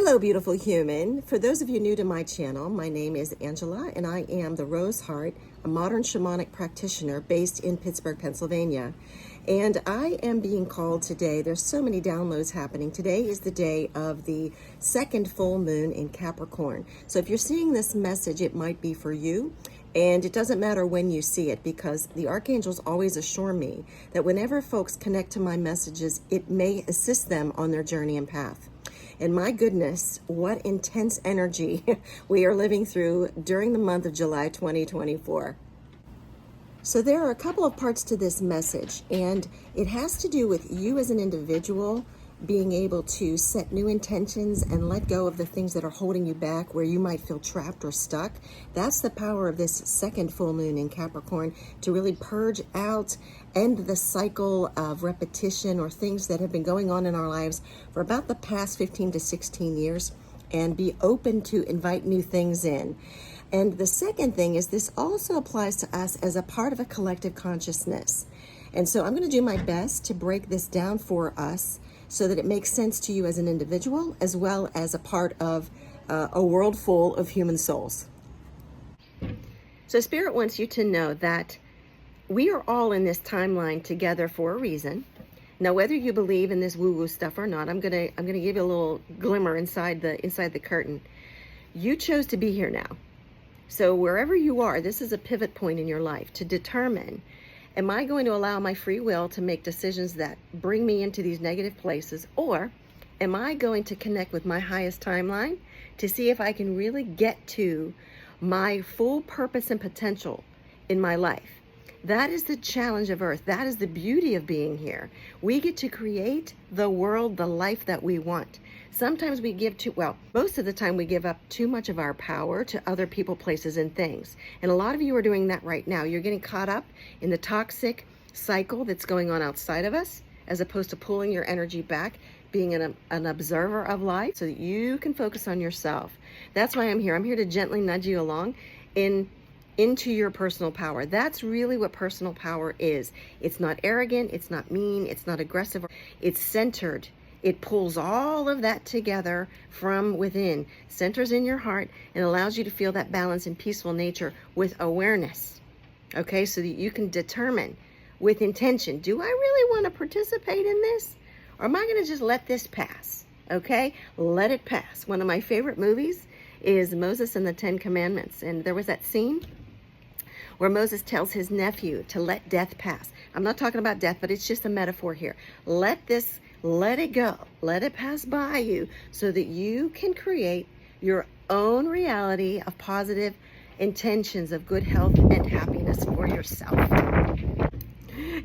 Hello, beautiful human. For those of you new to my channel, my name is Angela, and I am the Rose Heart, a modern shamanic practitioner based in Pittsburgh, Pennsylvania. And I am being called today. There's so many downloads happening. Today is the day of the second full moon in Capricorn. So if you're seeing this message, it might be for you. And it doesn't matter when you see it, because the archangels always assure me that whenever folks connect to my messages, it may assist them on their journey and path. And my goodness, what intense energy we are living through during the month of July 2024. So there are a couple of parts to this message, and it has to do with you as an individual being able to set new intentions and let go of the things that are holding you back, where you might feel trapped or stuck. That's the power of this second full moon in Capricorn, to really purge out, end the cycle of repetition or things that have been going on in our lives for about the past 15 to 16 years, and be open to invite new things in. And the second thing is, this also applies to us as a part of a collective consciousness. And so I'm going to do my best to break this down for us so that it makes sense to you as an individual, as well as a part of a world full of human souls. So Spirit wants you to know that we are all in this timeline together for a reason. Now, whether you believe in this woo-woo stuff or not, I'm gonna give you a little glimmer inside the curtain. You chose to be here now. So wherever you are, this is a pivot point in your life to determine, am I going to allow my free will to make decisions that bring me into these negative places, or am I going to connect with my highest timeline to see if I can really get to my full purpose and potential in my life? That is the challenge of Earth. That is the beauty of being here. We get to create the world, the life that we want. Sometimes we give most of the time we give up too much of our power to other people, places, and things. And a lot of you are doing that right now. You're getting caught up in the toxic cycle that's going on outside of us, as opposed to pulling your energy back, being an observer of life, so that you can focus on yourself. That's why I'm here. I'm here to gently nudge you along into your personal power. That's really what personal power is. It's not arrogant, it's not mean, it's not aggressive, it's centered. It pulls all of that together from within, centers in your heart, and allows you to feel that balance and peaceful nature with awareness. Okay, so that you can determine with intention, do I really want to participate in this? Or am I going to just let this pass? Okay, let it pass. One of my favorite movies is Moses and the 10 Commandments. And there was that scene where Moses tells his nephew to let death pass. I'm not talking about death, but it's just a metaphor here. Let it go. Let it pass by you, so that you can create your own reality of positive intentions of good health and happiness for yourself.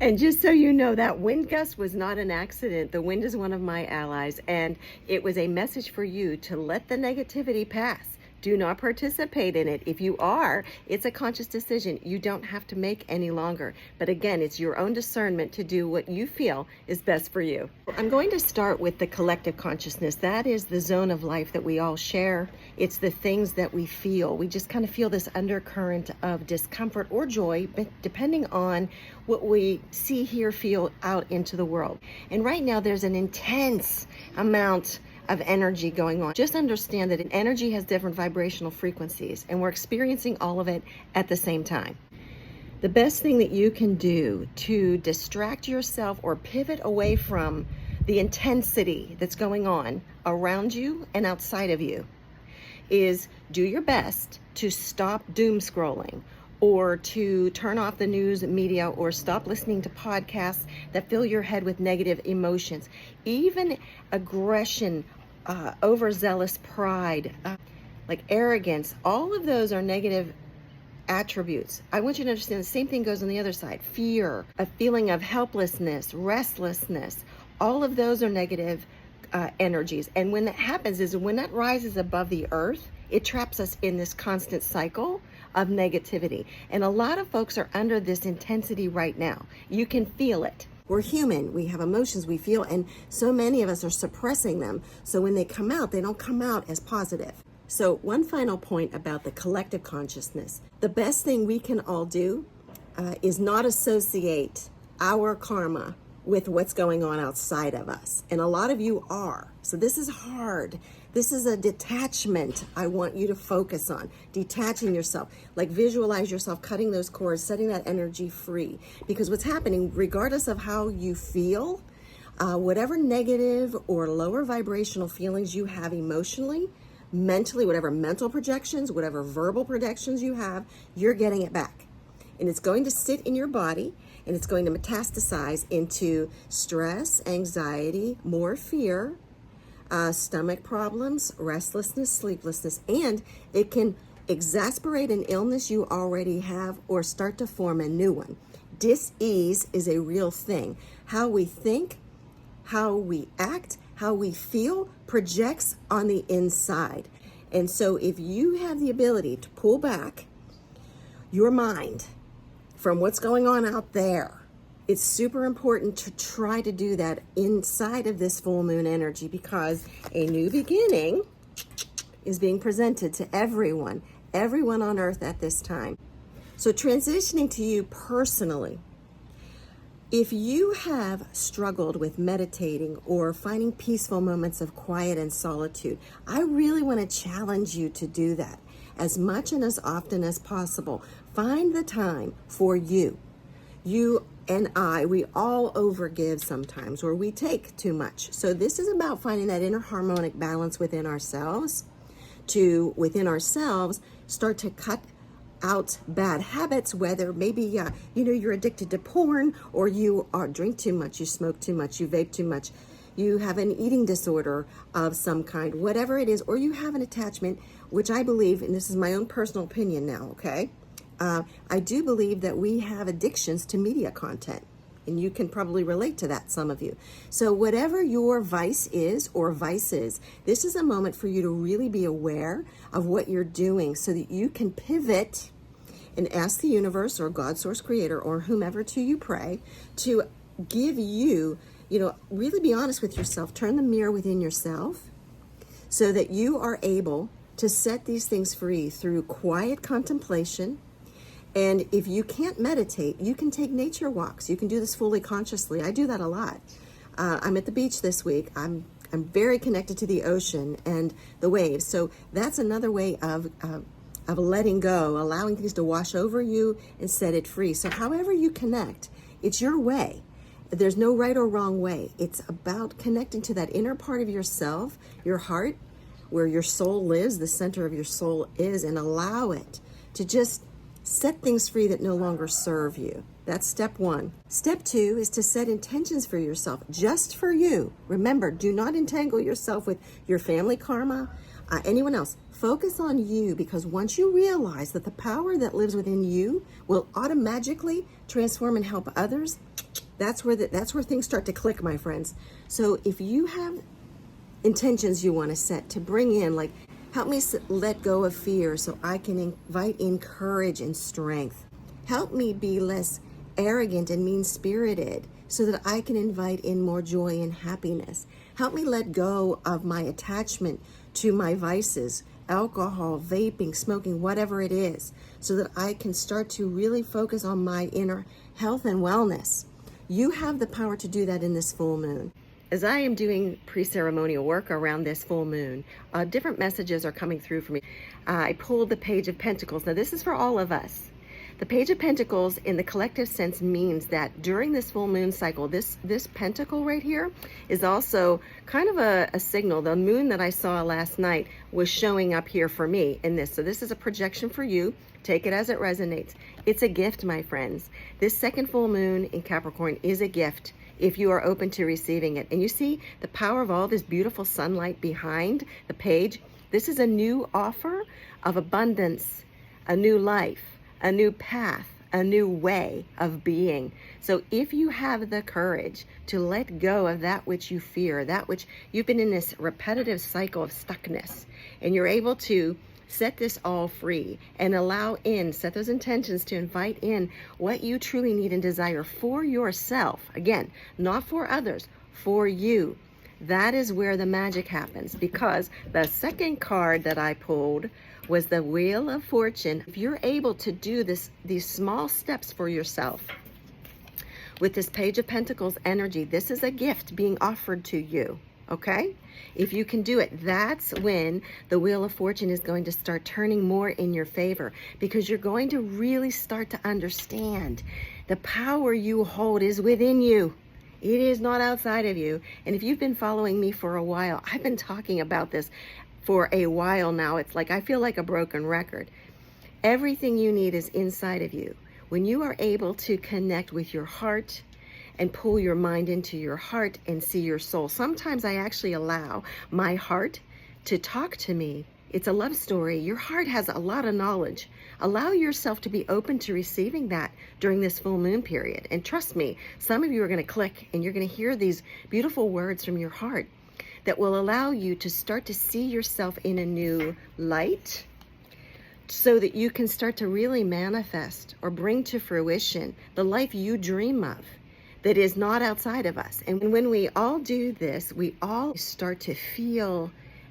And just so you know, that wind gust was not an accident. The wind is one of my allies, and it was a message for you to let the negativity pass. Do not participate in it. If you are, it's a conscious decision you don't have to make any longer. But again, it's your own discernment to do what you feel is best for you. I'm going to start with the collective consciousness. That is the zone of life that we all share. It's the things that we feel. We just kind of feel this undercurrent of discomfort or joy, but depending on what we see, hear, feel out into the world. And right now, there's an intense amount of energy going on. Just understand that energy has different vibrational frequencies, and we're experiencing all of it at the same time. The best thing that you can do to distract yourself or pivot away from the intensity that's going on around you and outside of you is do your best to stop doom scrolling, or to turn off the news media, or stop listening to podcasts that fill your head with negative emotions. Even aggression, overzealous pride, like arrogance, all of those are negative attributes. I want you to understand the same thing goes on the other side. Fear, a feeling of helplessness, restlessness, all of those are negative energies. And when that happens is when that rises above the earth, it traps us in this constant cycle of negativity. And a lot of folks are under this intensity right now. You can feel it. We're human. We have emotions we feel, and so many of us are suppressing them. So when they come out, they don't come out as positive. So one final point about the collective consciousness. The best thing we can all do is not associate our karma with what's going on outside of us. And a lot of you are. So this is hard. This is a detachment I want you to focus on. Detaching yourself. Like visualize yourself cutting those cords, setting that energy free. Because what's happening, regardless of how you feel, whatever negative or lower vibrational feelings you have emotionally, mentally, whatever mental projections, whatever verbal projections you have, you're getting it back. And it's going to sit in your body, and it's going to metastasize into stress, anxiety, more fear, stomach problems, restlessness, sleeplessness, and it can exasperate an illness you already have or start to form a new one. Dis-ease is a real thing. How we think, how we act, how we feel projects on the inside. And so if you have the ability to pull back your mind from what's going on out there, it's super important to try to do that inside of this full moon energy, because a new beginning is being presented to everyone on earth at this time. So transitioning to you personally, if you have struggled with meditating or finding peaceful moments of quiet and solitude, I really want to challenge you to do that as much and as often as possible. Find the time for you. You and I, we all overgive sometimes, or we take too much. So this is about finding that inner harmonic balance within ourselves, to within ourselves start to cut out bad habits, whether maybe you're addicted to porn, or you drink too much, you smoke too much, you vape too much, you have an eating disorder of some kind, whatever it is, or you have an attachment, which I believe, and this is my own personal opinion now, okay? I do believe that we have addictions to media content, and you can probably relate to that, some of you. So whatever your vice is or vices, this is a moment for you to really be aware of what you're doing so that you can pivot and ask the universe or God, source, creator, or whomever to you pray to give you, really be honest with yourself, turn the mirror within yourself so that you are able to set these things free through quiet contemplation. And if you can't meditate, you can take nature walks. You can do this fully consciously. I do that a lot. I'm at the beach this week. I'm very connected to the ocean and the waves. So that's another way of letting go, allowing things to wash over you and set it free. So however you connect, it's your way. There's no right or wrong way. It's about connecting to that inner part of yourself, your heart, where your soul lives, the center of your soul is, and allow it to just set things free that no longer serve you. That's step one. Step two is to set intentions for yourself, just for you. Remember, do not entangle yourself with your family karma, anyone else. Focus on you, because once you realize that the power that lives within you will automatically transform and help others, that's where things start to click, my friends. So if you have intentions you want to set to bring in, like, help me let go of fear so I can invite in courage and strength. Help me be less arrogant and mean-spirited so that I can invite in more joy and happiness. Help me let go of my attachment to my vices, alcohol, vaping, smoking, whatever it is, so that I can start to really focus on my inner health and wellness. You have the power to do that in this full moon. As I am doing pre-ceremonial work around this full moon, different messages are coming through for me. I pulled the Page of Pentacles. Now this is for all of us. The Page of Pentacles in the collective sense means that during this full moon cycle, this pentacle right here is also kind of a signal. The moon that I saw last night was showing up here for me in this. So this is a projection for you. Take it as it resonates. It's a gift, my friends. This second full moon in Capricorn is a gift if you are open to receiving it. And you see the power of all this beautiful sunlight behind the page. This is a new offer of abundance, a new life, a new path, a new way of being. So if you have the courage to let go of that which you fear, that which you've been in this repetitive cycle of stuckness, and you're able to set this all free and set those intentions to invite in what you truly need and desire for yourself. Again, not for others, for you. That is where the magic happens, because the second card that I pulled was the Wheel of Fortune. If you're able to do these small steps for yourself, with this Page of Pentacles energy. This is a gift being offered to you, okay? If you can do it, that's when the Wheel of Fortune is going to start turning more in your favor, because you're going to really start to understand the power you hold is within you. It is not outside of you. And if you've been following me for a while, I've been talking about this for a while now. It's like I feel like a broken record. Everything you need is inside of you. When you are able to connect with your heart and pull your mind into your heart and see your soul. Sometimes I actually allow my heart to talk to me. It's a love story. Your heart has a lot of knowledge. Allow yourself to be open to receiving that during this full moon period. And trust me, some of you are going to click and you're going to hear these beautiful words from your heart that will allow you to start to see yourself in a new light, so that you can start to really manifest or bring to fruition the life you dream of that is not outside of us. And when we all do this, we all start to feel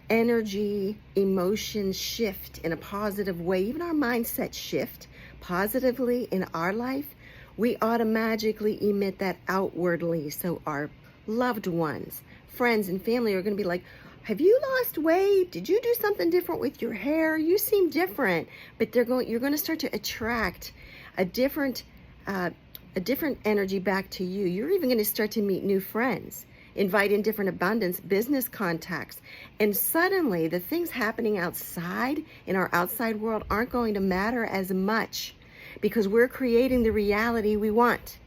energy, emotion shift in a positive way. Even our mindset shift positively in our life. We automatically emit that outwardly. So our loved ones, friends, and family are going to be like, have you lost weight? Did you do something different with your hair? You seem different. But you're going to start to attract a different energy back to you. You're even going to start to meet new friends, invite in different abundance, business contacts. And suddenly the things happening outside in our outside world aren't going to matter as much, because we're creating the reality we want.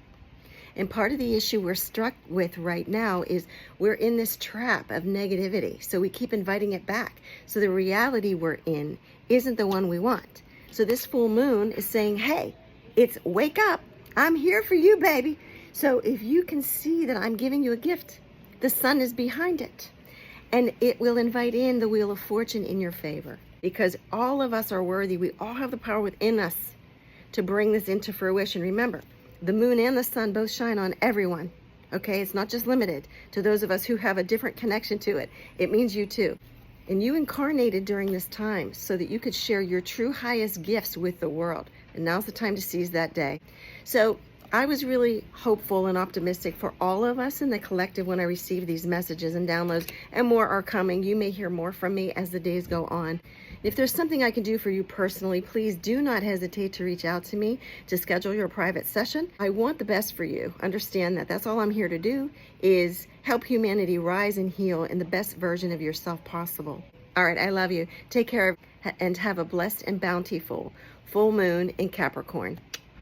And part of the issue we're struck with right now is we're in this trap of negativity. So we keep inviting it back. So the reality we're in isn't the one we want. So this full moon is saying, hey, it's wake up. I'm here for you, baby. So if you can see that I'm giving you a gift, the sun is behind it. And it will invite in the Wheel of Fortune in your favor. Because all of us are worthy. We all have the power within us to bring this into fruition. Remember, the moon and the sun both shine on everyone, okay? It's not just limited to those of us who have a different connection to it. It means you too. And you incarnated during this time so that you could share your true highest gifts with the world. And now's the time to seize that day. So I was really hopeful and optimistic for all of us in the collective when I received these messages and downloads, and more are coming. You may hear more from me as the days go on. If there's something I can do for you personally, please do not hesitate to reach out to me to schedule your private session. I want the best for you. Understand that that's all I'm here to do, is help humanity rise and heal in the best version of yourself possible. All right, I love you. Take care and have a blessed and bountiful full moon in Capricorn.